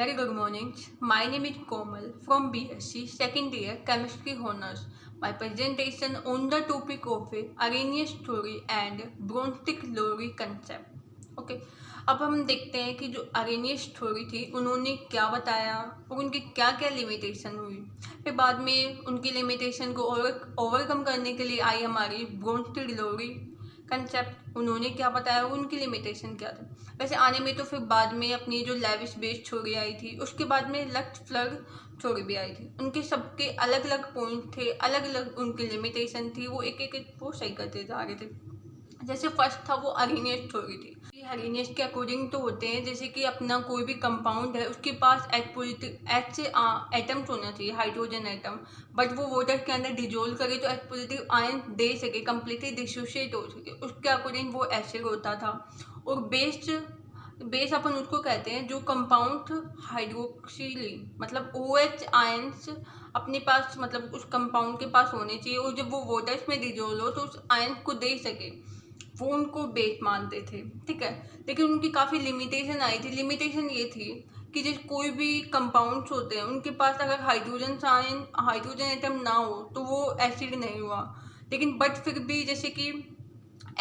Very good morning. My name is Komal from BSc second year Chemistry Honors. My presentation on the topic of Arrhenius theory and Bronsted-Lowry concept. Okay अब हम देखते हैं कि जो Arrhenius theory थी उन्होंने क्या बताया और उनकी क्या क्या लिमिटेशन हुई। फिर बाद में उनकी लिमिटेशन को ओवरकम करने के लिए आई हमारी ब्रोंस्टेड-लowry कंसेप्ट। उन्होंने क्या बताया, उनकी लिमिटेशन क्या था। वैसे आने में तो फिर बाद में अपनी जो लेविस बेस थ्योरी आई थी, उसके बाद में लक्स फ्लर थ्योरी भी आई थी। उनके सबके अलग अलग पॉइंट थे, अलग अलग उनकी लिमिटेशन थी, वो एक एक वो सही करते जा रहे थे। जैसे फर्स्ट था वो अरेनियस थ्योरी थी। ये अरेनियस के अकॉर्डिंग तो होते हैं जैसे कि अपना कोई भी कंपाउंड है उसके पास H से एटम्स होना चाहिए, हाइड्रोजन एटम, बट वो वाटर के अंदर डिजोल्व करे तो H पॉजिटिव आयन दे सके, कम्प्लीटली डिसोशिएट हो सके, उसके अकॉर्डिंग वो एसिड होता था। और बेस अपन उसको कहते हैं जो कंपाउंड हाइड्रोक्सिली मतलब OH आयन्स अपने पास मतलब उस कंपाउंड के पास होने चाहिए और जब वो वाटर्स में डिजोल्व हो तो उस आयन को दे सके, वो उनको बेस मानते थे। ठीक है, लेकिन उनकी काफ़ी लिमिटेशन आई थी। लिमिटेशन ये थी कि जैसे कोई भी कंपाउंड्स होते हैं उनके पास अगर हाइड्रोजन एटम ना हो तो वो एसिड नहीं हुआ। लेकिन बट फिर भी जैसे कि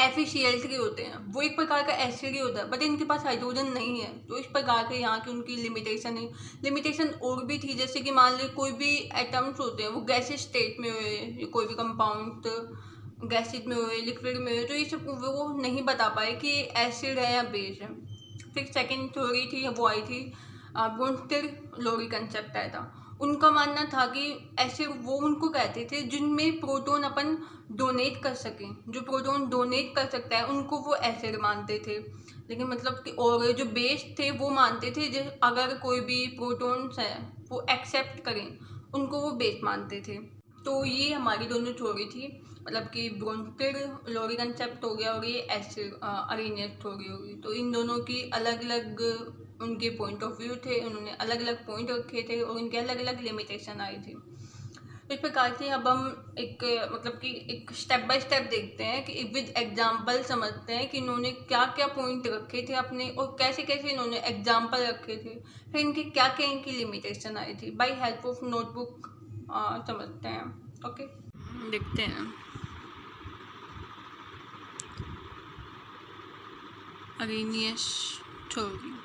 FeCl3 होते हैं, वो एक प्रकार का एसिड ही होता है, बट इनके पास हाइड्रोजन नहीं है। तो इस प्रकार के यहाँ की उनकी लिमिटेशन है। लिमिटेशन और भी थी, जैसे कि मान लीजिए कोई भी एटम्स होते हैं वो गैसेज स्टेट में हुए, कोई भी कंपाउंड गैसेज में हुए, लिक्विड में हुए, तो ये सब वो नहीं बता पाए कि एसिड है या बेस है। फिर सेकेंड थ्योरी थी, वो आई थी ब्रोंस्टेड-लowry कंसेप्ट आया था। उनका मानना था कि एसिड वो उनको कहते थे जिनमें प्रोटॉन अपन डोनेट कर सकें, जो प्रोटॉन डोनेट कर सकता है उनको वो एसिड मानते थे। लेकिन मतलब कि और जो बेस थे वो मानते थे जो अगर कोई भी प्रोटॉन्स है वो एक्सेप्ट करें उनको वो बेस मानते थे। तो ये हमारी दोनों थ्योरी थी, मतलब कि ब्रोंस्टेड-लowry कंसेप्ट हो गया और ये एसिड अरेनियस थ्योरी होगी। तो इन दोनों की अलग अलग उनके पॉइंट ऑफ व्यू थे, उन्होंने अलग अलग पॉइंट रखे थे और उनके अलग अलग लिमिटेशन आई थी। इस प्रकार से अब हम एक मतलब कि एक स्टेप बाय स्टेप देखते हैं कि विद एग्जाम्पल समझते हैं कि इन्होंने क्या क्या पॉइंट रखे थे अपने और कैसे कैसे इन्होंने एग्जाम्पल रखे थे, फिर इनकी क्या क्या इनकी लिमिटेशन आई थी। बाय हेल्प ऑफ नोटबुक समझते हैं। ओके, देखते हैं अरेनियस थ्योरी।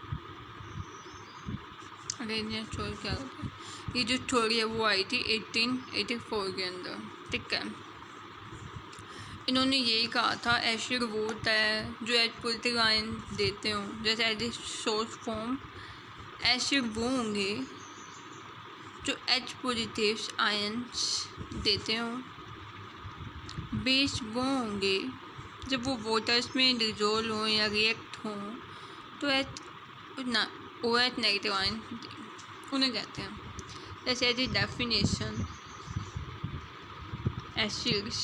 अरेनियस थ्योरी क्या होता है? ये जो थ्योरी है वो आई थी 1884 के अंदर। ठीक है, इन्होंने यही कहा था एसिड वो होता है जो H पॉजिटिव आयन देते हों, जैसे as a source form acid वो होंगे जो H पॉजिटिव आयन्स देते हों। बेस वो होंगे जब वो वाटर्स में डिजोल्व हों या रिएक्ट हों तो OH नेगेटिव आयन उन्हें कहते हैं। जैसे as a definition acids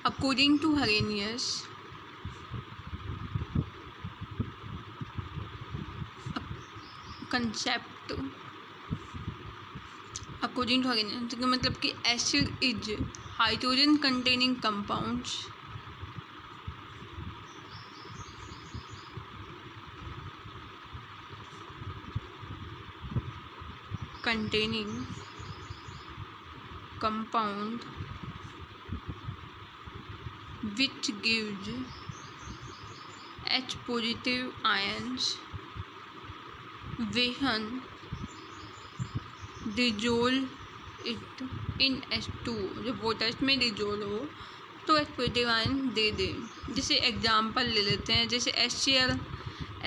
according to Arrhenius concept, according to Arrhenius मतलब कि acid is hydrogen containing compounds containing compound which gives H positive ions when dissolve it in H2, जब waters में dissolve हो तो H पॉजिटिव आयन दे दे। जैसे example ले लेते हैं, जैसे HCl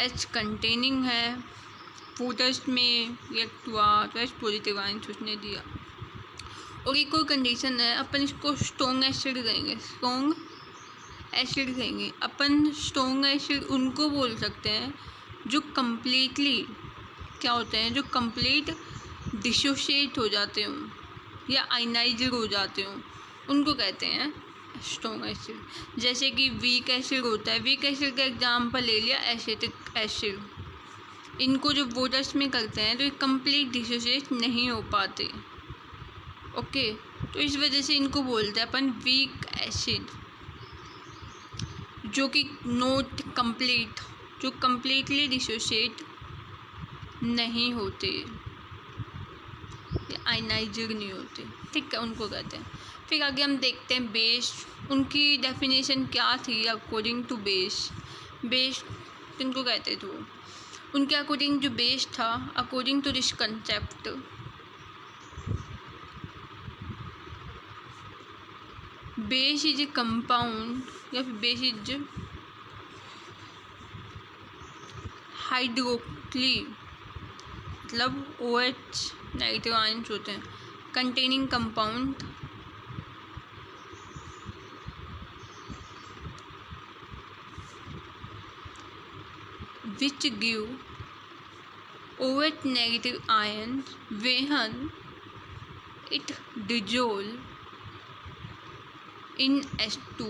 H कंटेनिंग है, वाटर्स में रिएक्ट हुआ तो H पॉजिटिव आयन उसने दिया। और एक और कंडीशन है, अपन इसको स्ट्रॉन्ग एसिड कहेंगे, स्ट्रॉन्ग एसिड कहेंगे। अपन स्ट्रॉन्ग एसिड उनको बोल सकते हैं जो कम्प्लीटली क्या होते हैं, जो कंप्लीट डिसोशिएट हो जाते हों या आयनाइज्ड हो जाते हों, उनको कहते हैं स्ट्रॉन्ग एसिड। जैसे कि वीक एसिड होता है, वीक एसिड का एग्जांपल ले लिया एसिटिक एसिड। इनको जो वाटर्स में करते हैं तो ये कंप्लीट डिसोशिएट नहीं हो पाते। ओके, तो इस वजह से इनको बोलते हैं अपन वीक एसिड, जो कि नॉट कंप्लीट, जो कम्प्लीटली डिसोशिएट नहीं होते, आयनाइजर नहीं होते, ठीक है, उनको कहते हैं। फिर आगे हम देखते हैं बेस, उनकी डेफिनेशन क्या थी अकॉर्डिंग टू बेस। बेस किनको कहते थे वो, उनके अकॉर्डिंग जो बेस था, according to this concept, base is a compound या फिर बेस इज हाइड्रोक्ली, मतलब OH नेगेटिव आयंस होते हैं, containing compound which give OH negative ions when it dissolve in H2O।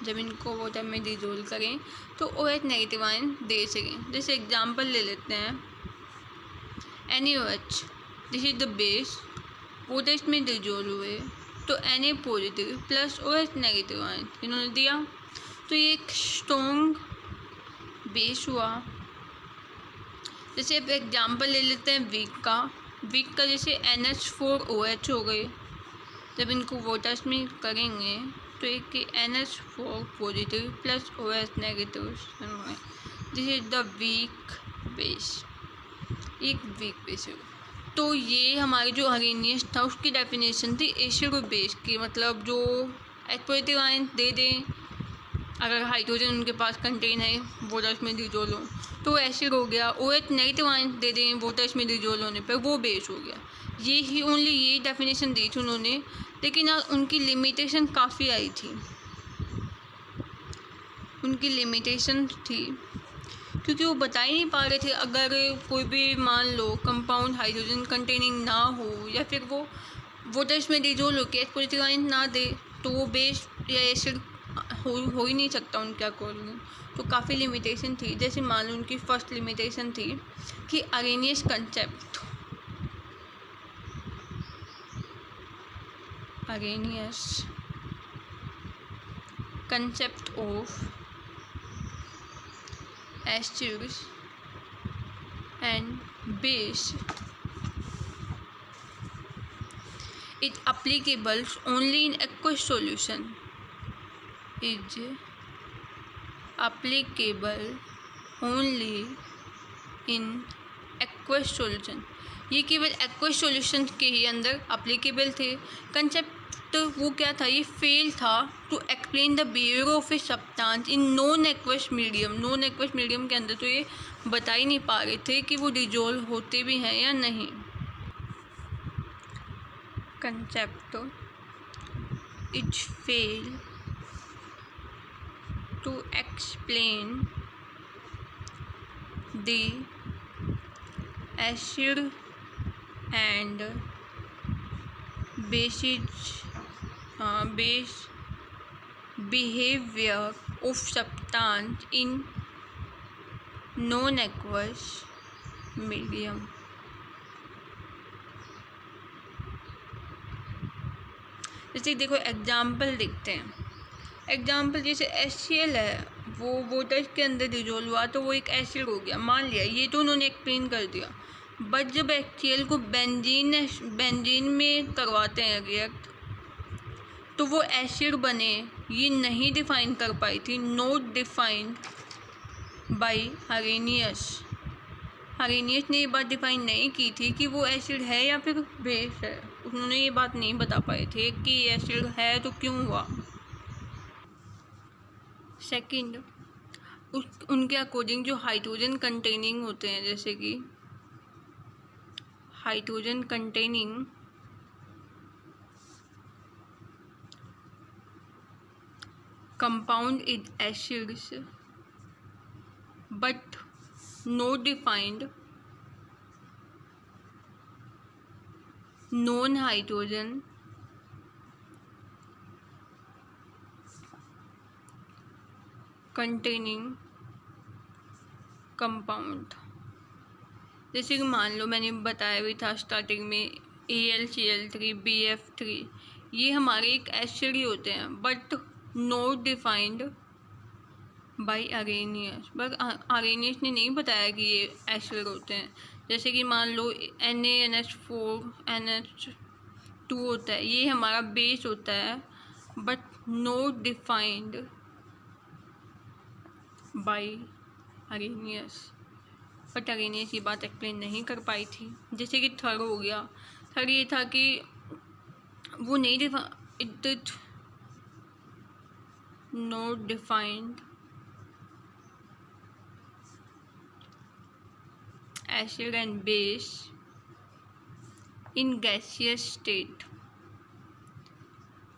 जब इनको वाटर में डिजोल्व करें तो OH नेगेटिव आयन दे सकें। जैसे एग्जांपल ले लेते हैं NaOH, this is the base, water में डिजोल्व हुए तो Na positive plus OH negative ion इन्होंने दिया, तो ये एक स्ट्रॉन्ग बेस हुआ। जैसे अब एग्जांपल ले लेते हैं वीक का जैसे NH4OH हो गए, जब इनको वाटर्स में करेंगे तो एक NH4 positive plus OH negative, this is the weak base, एक वीक बेस है। तो ये हमारे जो अरेनियस था उसकी डेफिनेशन थी एसिड और बेस की, मतलब जो H पॉजिटिव आयन दे दें, अगर हाइड्रोजन उनके पास कंटेन है वाटर्स में डिजोल्व हो तो वो एसिड हो गया, OH नेगेटिव आयन दे दें वाटर्स में डिजोल्व होने पर वो बेस हो गया। ये ही ओनली यही डेफिनेशन दी थी उन्होंने, लेकिन उनकी लिमिटेशन काफ़ी आई थी, उनकी लिमिटेशन थी क्योंकि वो बता ही नहीं पा रहे थे, अगर कोई भी मान लो कंपाउंड हाइड्रोजन कंटेनिंग ना हो या फिर वो वाटर्स में डिजोल्व होकर H पॉजिटिव आयन ना दे तो वो बेस या एसिड हो ही नहीं सकता उनके अकॉर्डिंग। तो काफ़ी लिमिटेशन थी। जैसे मान लो उनकी फर्स्ट लिमिटेशन थी कि Arrhenius concept of acids and base is applicable only in aqueous solution, is applicable only in aqueous solution। ये केवल एक्वस सॉल्यूशन के ही अंदर अप्लीकेबल थे। कंसेप्ट वो क्या था, ये फेल था to explain the behaviour of a substance in non aqueous medium. Non aqueous medium के अंदर तो ये बता ही नहीं पा रहे थे कि वो डिजोल्व होते भी हैं या नहीं। Concept it fail to explain the acid and base behavior of substance in non-aqueous medium। जैसे देखो एग्जाम्पल देखते हैं, एग्जाम्पल जैसे HCl है, वो वाटर के अंदर डिजोल्व हुआ तो वो एक एसिड हो गया, मान लिया, ये तो उन्होंने एक्सप्लेन कर दिया। बट जब HCl को बेंजीन में करवाते हैं रिएक्ट तो वो एसिड बने, ये नहीं डिफाइन कर पाई थी, not defined bye Arrhenius. Arrhenius ने ये बात डिफाइन नहीं की थी कि वो एसिड है या फिर बेस है, उन्होंने ये बात नहीं बता पाए थे कि एसिड है तो क्यों हुआ। सेकंड, उनके अकॉर्डिंग जो हाइड्रोजन कंटेनिंग होते हैं, जैसे कि hydrogen containing compound is acids but not defined non hydrogen containing compound. जैसे कि मान लो मैंने बताया भी था स्टार्टिंग में AlCl3 BF3, ये हमारे एक एसिड ही होते हैं but not defined bye Arrhenius. But Arrhenius ने नहीं बताया कि ये एसिड होते हैं। जैसे कि मान लो NaNH4NH2 होता है, ये हमारा बेस होता है but not defined bye Arrhenius. But Arrhenius ये बात एक्सप्लेन नहीं कर पाई थी। जैसे कि थर्ड हो गया, थर्ड ये था कि वो नहीं it not defined acid and base in gaseous state,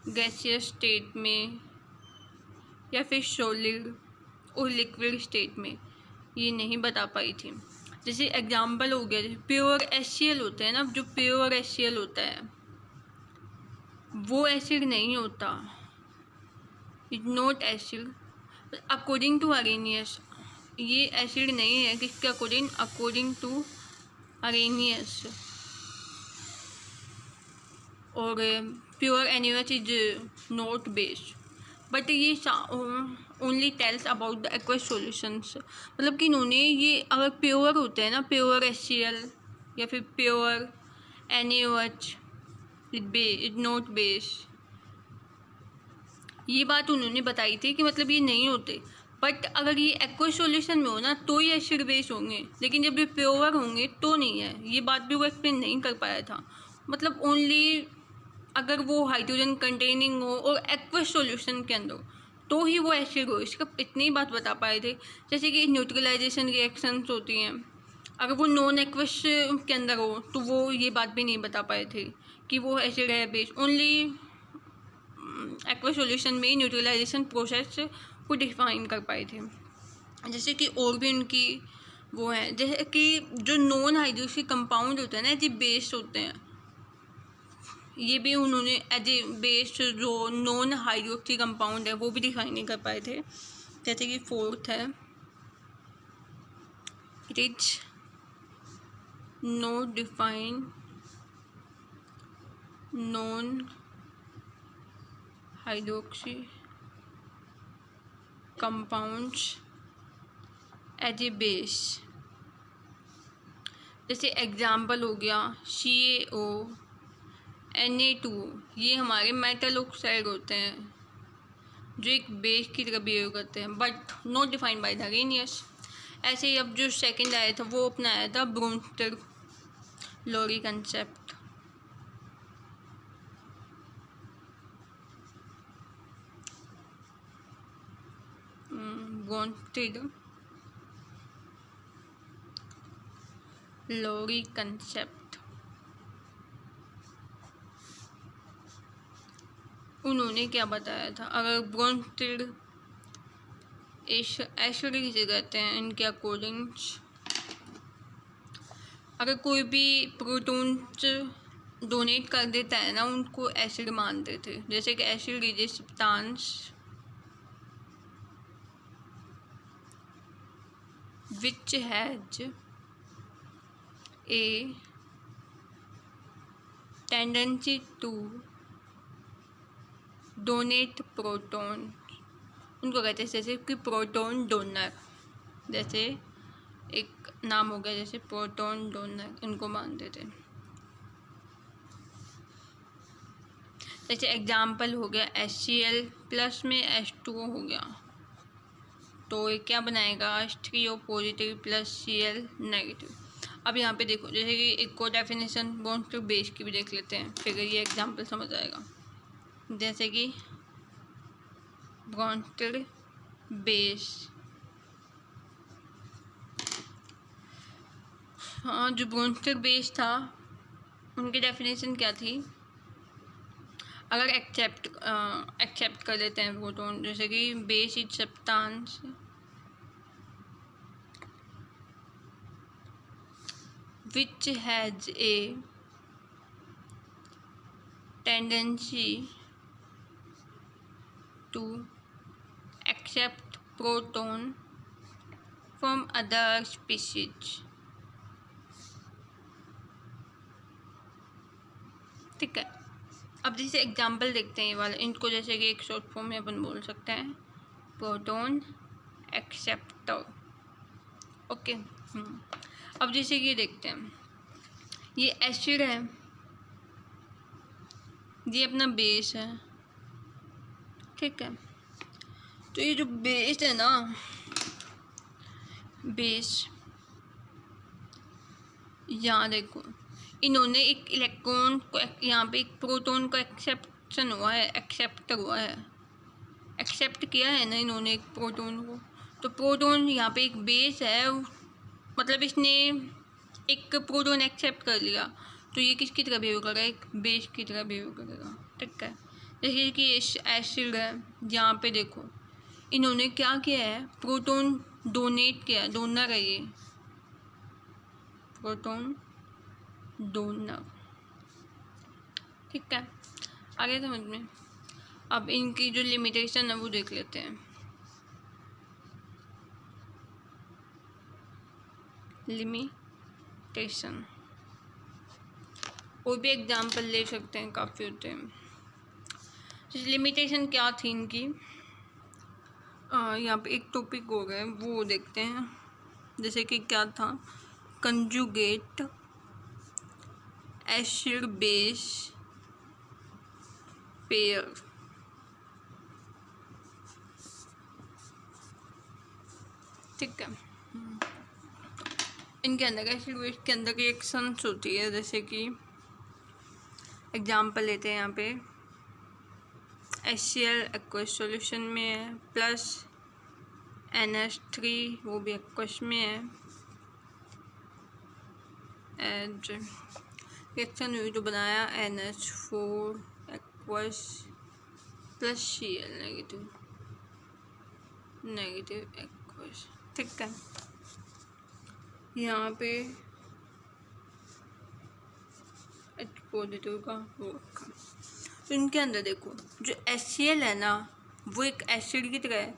gaseous state में या फिर सॉलिड और लिक्विड स्टेट में ये नहीं बता पाई थी। जैसे एग्जाम्पल हो गया, जैसे प्योर HCl होता है ना, जो प्योर HCl होता है वो एसिड नहीं होता, it not acid according to Arrhenius. ये एसिड नहीं है किसके अकॉर्डिंग, अकॉर्डिंग टू अरेनियस। और pure NaOH is not base, but ये only tells about the aqueous solutions. मतलब कि इन्होंने ये अगर प्योर होते हैं ना, प्योर HCl या फिर pure NaOH it not base, ये बात उन्होंने बताई थी कि मतलब ये नहीं होते। बट अगर ये एक्वस सॉल्यूशन में हो ना तो ये एसिड बेस होंगे, लेकिन जब ये प्योर होंगे तो नहीं है। ये बात भी वो एक्सप्लेन नहीं कर पाया था। मतलब ओनली अगर वो हाइड्रोजन कंटेनिंग हो और एक्वस सॉल्यूशन के अंदर हो तो ही वो एसिड हो, इसका इतनी बात बता पाए थे। जैसे कि न्यूट्रलाइजेशन रिएक्शंस होती हैं, अगर वो नॉन एक्वस के अंदर हो तो वो ये बात भी नहीं बता पाए थे कि वो एसिड है बेस। ओनली एक्वस सॉल्यूशन में ही न्यूट्रलाइजेशन प्रोसेस को डिफाइन कर पाए थे। जैसे कि और भी उनकी वो है, जैसे कि जो नॉन हाइड्रोक्सी कंपाउंड होते हैं ना, ये बेस होते हैं, ये भी उन्होंने एज ए बेस जो नॉन हाइड्रोक्सी कंपाउंड है वो भी डिफाइन नहीं कर पाए थे। जैसे कि फोर्थ है, it is not define non hydroxy compounds as a base. जैसे एग्जाम्पल हो गया CaO, Na2, ये हमारे मेटल ऑक्साइड होते हैं जो एक बेस की तरह बिहेव करते हैं but not defined by the Arrhenius. ऐसे ही अब जो सेकंड आया था वो अपना आया था ब्रोंस्टेड-लोरी कंसेप्ट। ब्रोंस्टेड-लोरी कंसेप्ट उन्होंने क्या बताया था, अगर ब्रोंस्टेड एसिड किसे कहते हैं इनके अकॉर्डिंग, अगर कोई भी प्रोटॉन्स डोनेट कर देता है ना उनको एसिड मानते थे। जैसे कि acid is a substance which has a tendency to donate proton, उनको कहते हैं जैसे कि प्रोटॉन डोनर, जैसे एक नाम हो गया जैसे प्रोटॉन डोनर, इनको मानते थे। जैसे एग्जाम्पल हो गया HCl प्लस में H2O हो गया तो ये क्या बनाएगा, H3O positive plus Cl negative. अब यहाँ पे देखो, जैसे कि एक को डेफिनेशन ब्रोंस्टेड बेस की भी देख लेते हैं, फिर ये एग्जाम्पल समझ आएगा। जैसे कि ब्रोंस्टेड बेस, हाँ जो ब्रोंस्टेड बेस था उनकी डेफिनेशन क्या थी, अगर एक्सेप्ट कर लेते हैं प्रोटॉन, जैसे कि base is substance which has a tendency to accept proton from other species। ठीक है, अब जैसे एग्जाम्पल देखते हैं ये वाला, इनको जैसे कि एक शॉर्ट फॉर्म में अपन बोल सकते हैं प्रोटॉन एक्सेप्टर। ओके। अब जैसे कि ये देखते हैं, ये एसिड है, ये अपना बेस है, ठीक है। तो ये जो बेस है ना, बेस, यहाँ देखो, इन्होंने एक इलेक्ट्रॉन को, यहाँ पे एक प्रोटॉन को एक्सेप्ट किया है ना इन्होंने एक प्रोटॉन को। तो प्रोटॉन यहाँ पे एक बेस है, मतलब इसने एक प्रोटॉन एक्सेप्ट कर लिया, तो ये किसकी तरह बिहेव करेगा, एक बेस की तरह बिहेव करेगा, ठीक है। जैसे कि एसिड है, यहाँ पे देखो इन्होंने क्या किया है, प्रोटॉन डोनेट किया, डोनर है ये, प्रोटॉन डोनर, ठीक है। आगे समझ में। अब इनकी जो लिमिटेशन है वो देख लेते हैं। लिमिटेशन, और भी एग्जाम्पल ले सकते हैं, काफ़ी होते हैं। लिमिटेशन क्या थी इनकी, यहाँ पे एक टॉपिक हो गए, वो देखते हैं। जैसे कि क्या था, कंजुगेट एसिड बेस पेयर, ठीक है। इनके अंदर एसिड बेस के अंदर रिएक्शंस होती है, जैसे कि एग्जाम्पल लेते हैं यहाँ पे, HCl एक्वस सॉल्यूशन में है, प्लस NH3 वो भी एक्वस में है, एंड रिएक्शन हुई तो बनाया NH4 aqueous plus Cl negative aqueous, ठीक है। यहाँ पे H पॉजिटिव का वो रखा। तो इनके अंदर देखो, जो HCl है ना, वो एक एसिड की तरह है,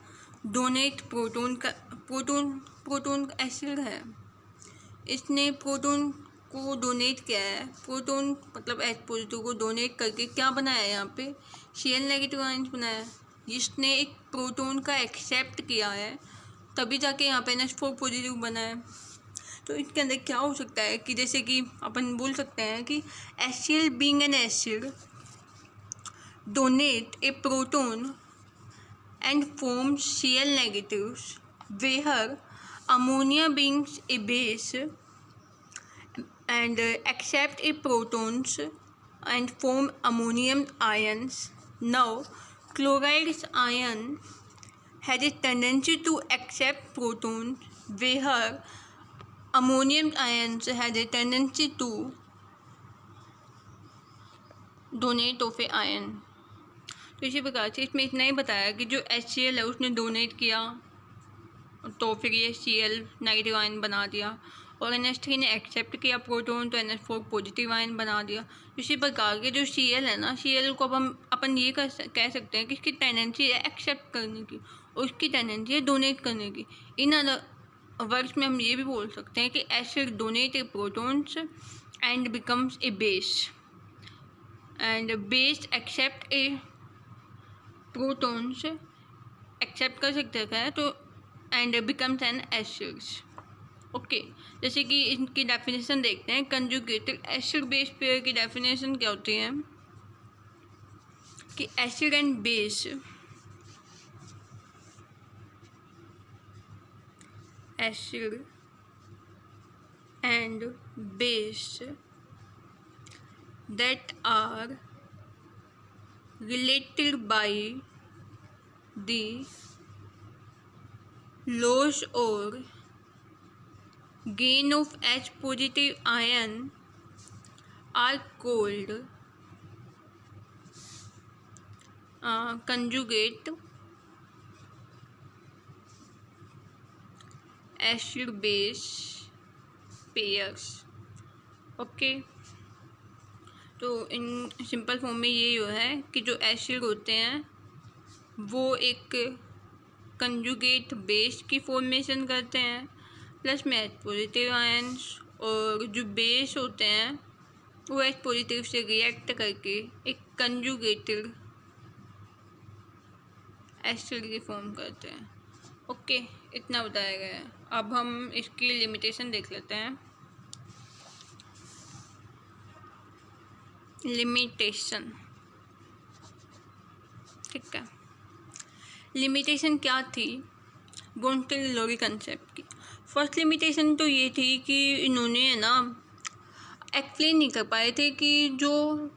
डोनेट प्रोटॉन एसिड है, इसने प्रोटॉन को डोनेट किया है, प्रोटॉन मतलब H पॉजिटिव को डोनेट करके क्या बनाया है, यहाँ पे Cl नेगेटिव आयंस बनाया है। जिसने एक प्रोटॉन का एक्सेप्ट किया है, तभी जाके यहाँ पे NH4 पॉजिटिव बना है। तो इसके अंदर क्या हो सकता है कि जैसे कि अपन बोल सकते हैं कि HCl being an acid donate a proton and form Cl negatives, where ammonia being a base and accept a protons and form ammonium ions. Now, chloride's ion has a tendency to accept protons, where ammonium ions has a tendency to donate of a ion. तो इसी प्रकार से इसमें इतना ही बताया कि जो HCl है उसने डोनेट किया, तो फिर ये Cl नेगेटिव आयन बना दिया, और NH3 ने एक्सेप्ट किया प्रोटॉन, तो NH4 पॉजिटिव आयन बना दिया। इसी प्रकार के जो Cl है ना, Cl को अब अपन ये कह सकते हैं कि इसकी टेंडेंसी है एक्सेप्ट करने की, और उसकी टेंडेंसी है डोनेट करने की। इन अदर वर्ड्स में हम ये भी बोल सकते हैं कि acid donate a protons and becomes a base, and base accept a protons accept कर सकते हैं, तो and becomes an acids, okay. जैसे कि इनकी डेफिनेशन देखते हैं। कंजुगेटेड एसिड बेस पेयर की डेफिनेशन क्या होती है कि acid and base, acid and base that are related by the loss or gain of H positive ion are called conjugate acid base pairs, okay. तो in simple form में ये जो है कि जो एसिड होते हैं वो एक कंजुगेट बेस की फॉर्मेशन करते हैं, प्लस में H पॉजिटिव आयंस, और जो बेस होते हैं वो H पॉजिटिव से रिएक्ट करके एक कंजुगेटेड एसिड की फॉर्म करते हैं, ओके, इतना बताया गया है। अब हम इसकी लिमिटेशन देख लेते हैं। लिमिटेशन, ठीक है। लिमिटेशन क्या थी ब्रोंस्टिक-लोरी कंसेप्ट की? फर्स्ट लिमिटेशन तो ये थी कि इन्होंने है ना एक्सप्लेन नहीं कर पाए थे कि जो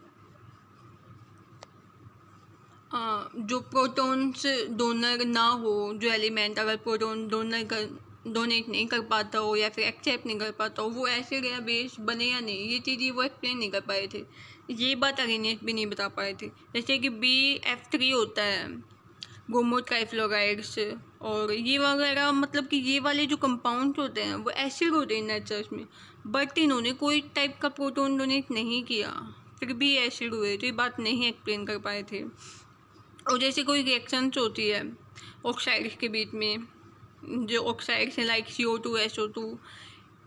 प्रोटॉन्स डोनर ना हो, जो एलिमेंट अगर प्रोटॉन डोनेट नहीं कर पाता हो या फिर एक्सेप्ट नहीं कर पाता हो, वो एसिड या बेस बने या नहीं, ये चीज़ें वो एक्सप्लेन नहीं कर पाए थे। ये बात अरेनियस भी नहीं बता पाए थे। जैसे कि BF3 होता है, ब्रोमो ट्राइफ्लोराइड्स, और ये वगैरह, मतलब कि ये वाले जो कंपाउंड्स होते हैं वो एसिड होते हैं नेचर्स में, बट इन्होंने कोई टाइप का प्रोटॉन डोनेट नहीं किया, फिर भी एसिड हुए, तो ये बात नहीं एक्सप्लेन कर पाए थे। और जैसे कोई रिएक्शंस होती है ऑक्साइड्स के बीच में, जो ऑक्साइड्स हैं लाइक CO2 SO2,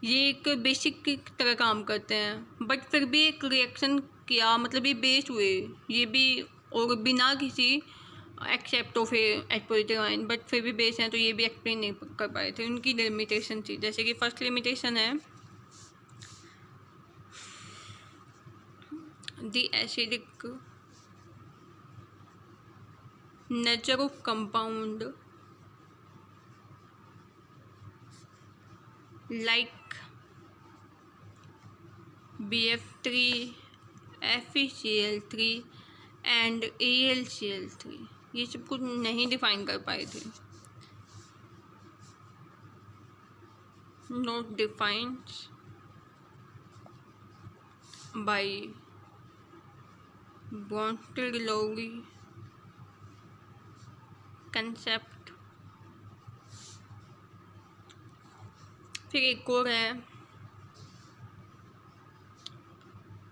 ये एक बेसिक की तरह काम करते हैं, बट फिर भी एक रिएक्शन किया, मतलब ये बेस हुए, ये भी, और बिना किसी accept of at positive ion, but फिर भी बेस हैं, तो ये भी एक्सप्लेन नहीं कर पाए थे। उनकी लिमिटेशन थी। जैसे कि फर्स्ट लिमिटेशन है the acidic nature of compound like BF3, FeCl3 and AlCl3, ये सब कुछ नहीं डिफाइन कर पाए थे। Not defined by Bronsted Lowry concept. फिर एक और है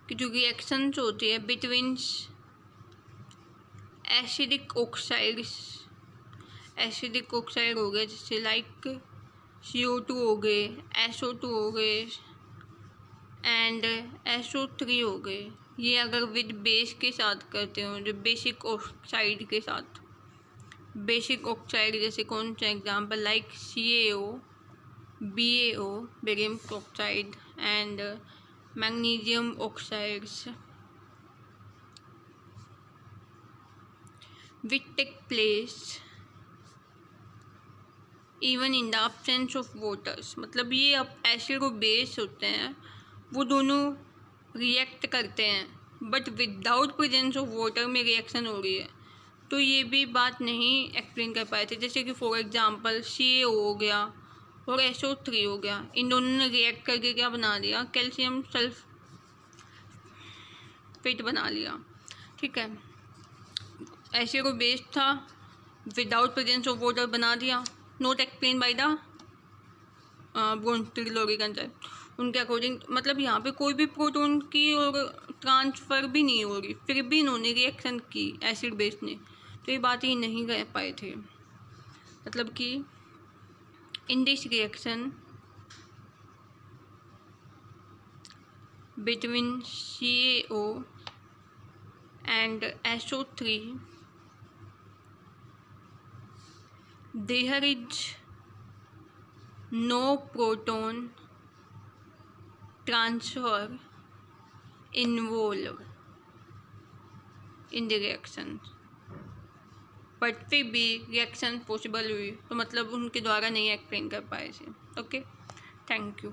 कि जो रिएक्शंस होती है between acidic oxides, acidic oxide हो गए जैसे लाइक CO2 हो गए, SO2 हो गए एंड SO3 हो गए, ये अगर विद बेस के साथ करते हो, जो बेसिक ऑक्साइड के साथ, बेसिक ऑक्साइड जैसे कौन सा example, like CaO, BaO, barium oxide and magnesium oxides, which take place even in the absence of waters। मतलब ये अब एसिड और बेस होते हैं, वो दोनों रिएक्ट करते हैं, but without presence of water में रिएक्शन हो रही है, तो ये भी बात नहीं एक्सप्लेन कर पाए थे। जैसे कि फॉर एग्जांपल CaO हो गया और SO3 हो गया, इन दोनों ने रिएक्ट करके क्या बना दिया, कैल्शियम सल्फेट बना लिया, ठीक है। एसिड और बेस था, विदाउट प्रेजेंस ऑफ वाटर बना दिया, not explain by the Bronsted Lowry concept. उनके अकॉर्डिंग, मतलब यहाँ पे कोई भी प्रोटॉन की और ट्रांसफ़र भी नहीं हो रही, फिर भी इन्होंने रिएक्शन की एसिड बेस ने, तो ये बात ही नहीं कह पाए थे। मतलब कि in this reaction between CaO and SO3 there is no proton transfer involved in the reaction, but फिर भी रिएक्शन पॉसिबल हुई, तो मतलब उनके द्वारा नहीं एक्सप्लेन कर पाए थे। Okay, thank you.